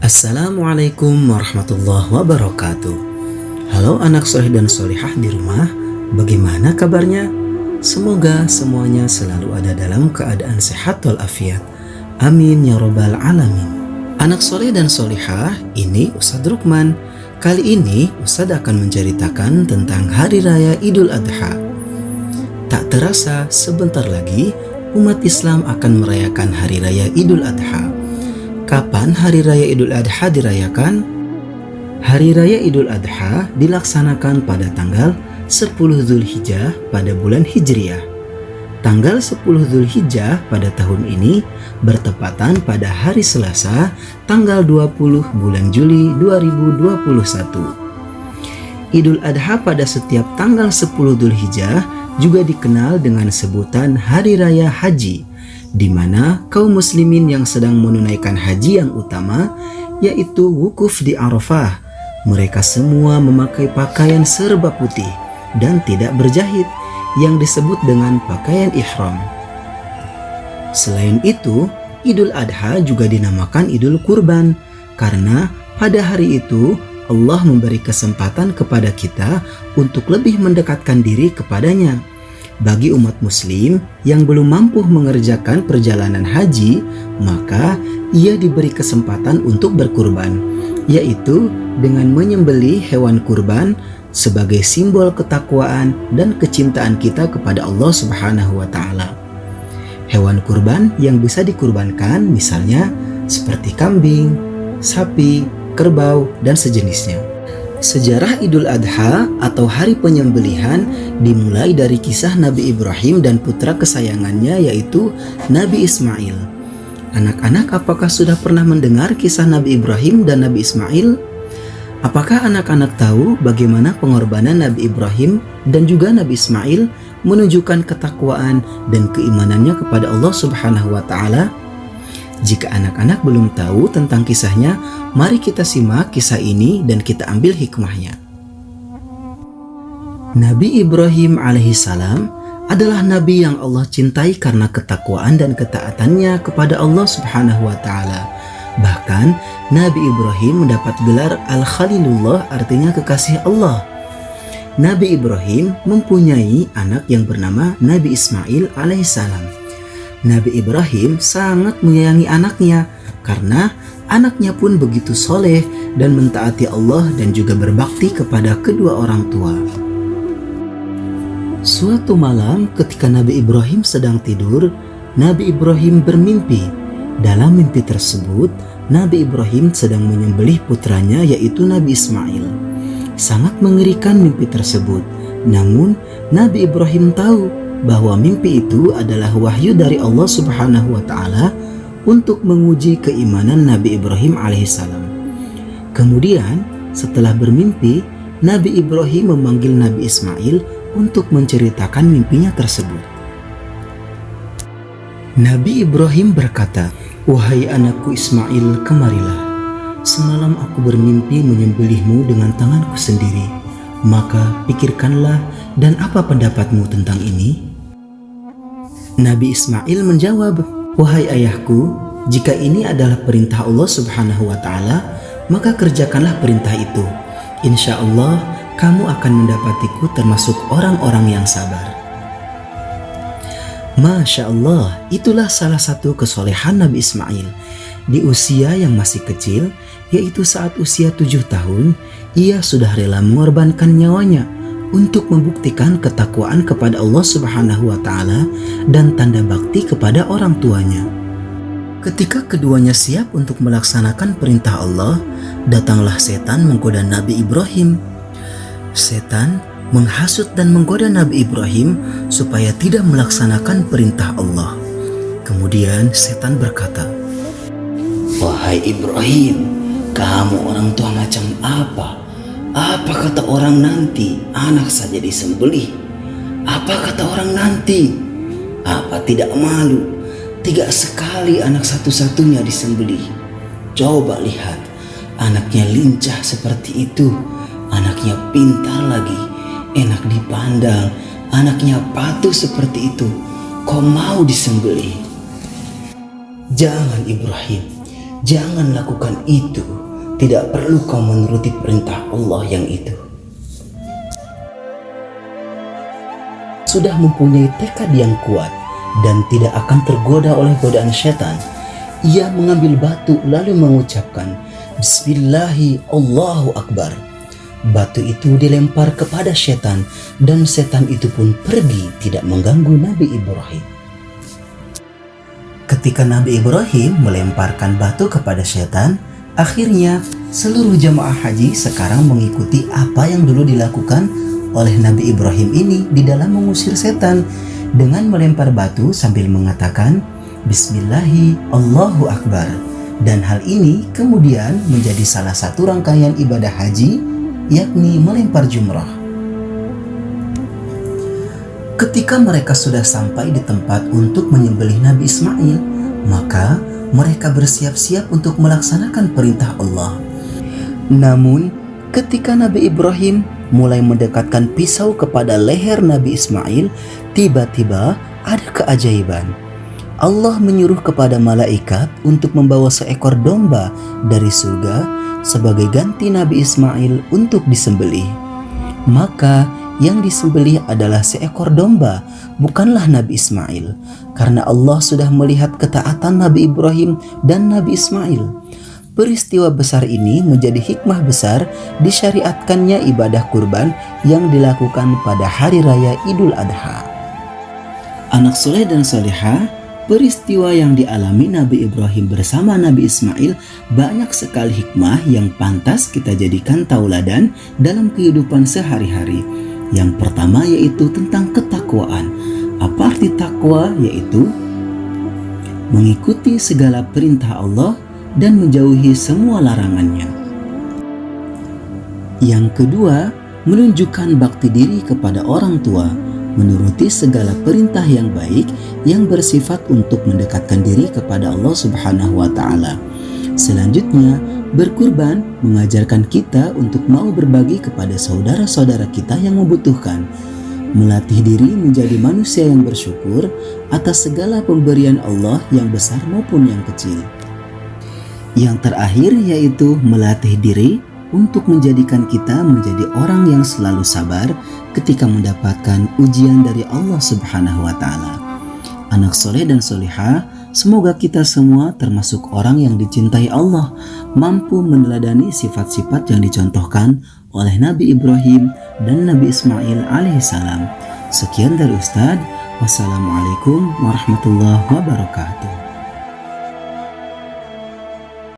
Assalamualaikum warahmatullahi wabarakatuh. Halo anak soleh dan solihah di rumah, bagaimana kabarnya? Semoga semuanya selalu ada dalam keadaan sehat walafiat. Amin ya robbal alamin. Anak soleh dan solihah, ini Ustadz Rukman. Kali ini Ustadz akan menceritakan tentang Hari Raya Idul Adha. Tak terasa sebentar lagi umat Islam akan merayakan Hari Raya Idul Adha. Kapan Hari Raya Idul Adha dirayakan? Hari Raya Idul Adha dilaksanakan pada tanggal 10 Zulhijjah pada bulan Hijriah. Tanggal 10 Zulhijjah pada tahun ini bertepatan pada hari Selasa, tanggal 20 bulan Juli 2021. Idul Adha pada setiap tanggal 10 Zulhijjah juga dikenal dengan sebutan Hari Raya Haji, di mana kaum muslimin yang sedang menunaikan haji yang utama, yaitu wukuf di Arafah, mereka semua memakai pakaian serba putih dan tidak berjahit yang disebut dengan pakaian ihram. Selain itu, Idul Adha juga dinamakan Idul Kurban karena pada hari itu Allah memberi kesempatan kepada kita untuk lebih mendekatkan diri kepadanya. Bagi umat muslim yang belum mampu mengerjakan perjalanan haji, maka ia diberi kesempatan untuk berkurban, yaitu dengan menyembelih hewan kurban sebagai simbol ketakwaan dan kecintaan kita kepada Allah Subhanahu wa taala. Hewan kurban yang bisa dikurbankan misalnya seperti kambing, sapi, kerbau, dan sejenisnya. Sejarah Idul Adha atau hari penyembelihan dimulai dari kisah Nabi Ibrahim dan putra kesayangannya yaitu Nabi Ismail. Anak-anak, apakah sudah pernah mendengar kisah Nabi Ibrahim dan Nabi Ismail? Apakah anak-anak tahu bagaimana pengorbanan Nabi Ibrahim dan juga Nabi Ismail menunjukkan ketakwaan dan keimanannya kepada Allah Subhanahu wa taala? Jika anak-anak belum tahu tentang kisahnya, mari kita simak kisah ini dan kita ambil hikmahnya. Nabi Ibrahim alaihissalam adalah nabi yang Allah cintai karena ketakwaan dan ketaatannya kepada Allah Subhanahu wa taala. Bahkan Nabi Ibrahim mendapat gelar Al-Khalilullah, artinya kekasih Allah. Nabi Ibrahim mempunyai anak yang bernama Nabi Ismail alaihissalam. Nabi Ibrahim sangat menyayangi anaknya karena anaknya pun begitu soleh dan mentaati Allah dan juga berbakti kepada kedua orang tua. Suatu malam ketika Nabi Ibrahim sedang tidur, Nabi Ibrahim bermimpi. Dalam mimpi tersebut, Nabi Ibrahim sedang menyembelih putranya yaitu Nabi Ismail. Sangat mengerikan mimpi tersebut. Namun Nabi Ibrahim tahu bahwa mimpi itu adalah wahyu dari Allah Subhanahu wa taala untuk menguji keimanan Nabi Ibrahim alaihissalam. Kemudian setelah bermimpi, Nabi Ibrahim memanggil Nabi Ismail untuk menceritakan mimpinya tersebut. Nabi Ibrahim berkata, "Wahai anakku Ismail, kemarilah. Semalam aku bermimpi menyembelihmu dengan tanganku sendiri. Maka pikirkanlah dan apa pendapatmu tentang ini?" Nabi Ismail menjawab, "Wahai ayahku, jika ini adalah perintah Allah Subhanahu wa taala, maka kerjakanlah perintah itu. Insya Allah kamu akan mendapatiku termasuk orang-orang yang sabar." Masya Allah, itulah salah satu kesolehan Nabi Ismail. Di usia yang masih kecil, yaitu saat usia 7 tahun, ia sudah rela mengorbankan nyawanya untuk membuktikan ketakwaan kepada Allah Subhanahu wa taala dan tanda bakti kepada orang tuanya. Ketika keduanya siap untuk melaksanakan perintah Allah, datanglah setan menggoda Nabi Ibrahim. Setan menghasut dan menggoda Nabi Ibrahim supaya tidak melaksanakan perintah Allah. Kemudian setan berkata, "Wahai Ibrahim, kamu orang tua macam apa? Apa kata orang nanti anak saja disembelih? Apa kata orang nanti? Apa tidak malu? 3 sekali anak satu-satunya disembelih. Coba lihat, anaknya lincah seperti itu. Anaknya pintar lagi, enak dipandang. Anaknya patuh seperti itu. Kau mau disembelih?" "Jangan Ibrahim, Jangan lakukan itu. Tidak perlu kau menuruti perintah Allah yang itu. Sudah mempunyai tekad yang kuat dan tidak akan tergoda oleh godaan syaitan, ia mengambil batu lalu mengucapkan Bismillahi Allahu Akbar. Batu itu dilempar kepada syaitan dan setan itu pun pergi, tidak mengganggu Nabi Ibrahim. Ketika Nabi Ibrahim melemparkan batu kepada syaitan, akhirnya seluruh jamaah haji sekarang mengikuti apa yang dulu dilakukan oleh Nabi Ibrahim ini di dalam mengusir setan dengan melempar batu sambil mengatakan Bismillahi Allahu Akbar. Dan hal ini kemudian menjadi salah satu rangkaian ibadah haji, yakni melempar jumrah. Ketika mereka sudah sampai di tempat untuk menyembelih Nabi Ismail, maka mereka bersiap-siap untuk melaksanakan perintah Allah. Namun ketika Nabi Ibrahim mulai mendekatkan pisau kepada leher Nabi Ismail, tiba-tiba ada keajaiban. Allah menyuruh kepada malaikat untuk membawa seekor domba dari surga sebagai ganti Nabi Ismail untuk disembelih. Maka yang disembelih adalah seekor domba, bukanlah Nabi Ismail, karena Allah sudah melihat ketaatan Nabi Ibrahim dan Nabi Ismail. Peristiwa besar ini menjadi hikmah besar disyariatkannya ibadah kurban yang dilakukan pada hari raya Idul Adha. Anak soleh dan solehah, peristiwa yang dialami Nabi Ibrahim bersama Nabi Ismail banyak sekali hikmah yang pantas kita jadikan tauladan dalam kehidupan sehari-hari. Yang pertama yaitu tentang ketakwaan. Apa arti takwa? Yaitu mengikuti segala perintah Allah dan menjauhi semua larangannya. Yang kedua, menunjukkan bakti diri kepada orang tua, menuruti segala perintah yang baik yang bersifat untuk mendekatkan diri kepada Allah Subhanahu wa Ta'ala. Selanjutnya, berkurban mengajarkan kita untuk mau berbagi kepada saudara-saudara kita yang membutuhkan, melatih diri menjadi manusia yang bersyukur atas segala pemberian Allah yang besar maupun yang kecil. Yang terakhir yaitu melatih diri untuk menjadikan kita menjadi orang yang selalu sabar ketika mendapatkan ujian dari Allah Subhanahu wa Ta'ala. Anak soleh dan solehah, semoga kita semua termasuk orang yang dicintai Allah, mampu meneladani sifat-sifat yang dicontohkan oleh Nabi Ibrahim dan Nabi Ismail alaihissalam. Sekian dari Ustadz. Wassalamualaikum warahmatullahi wabarakatuh.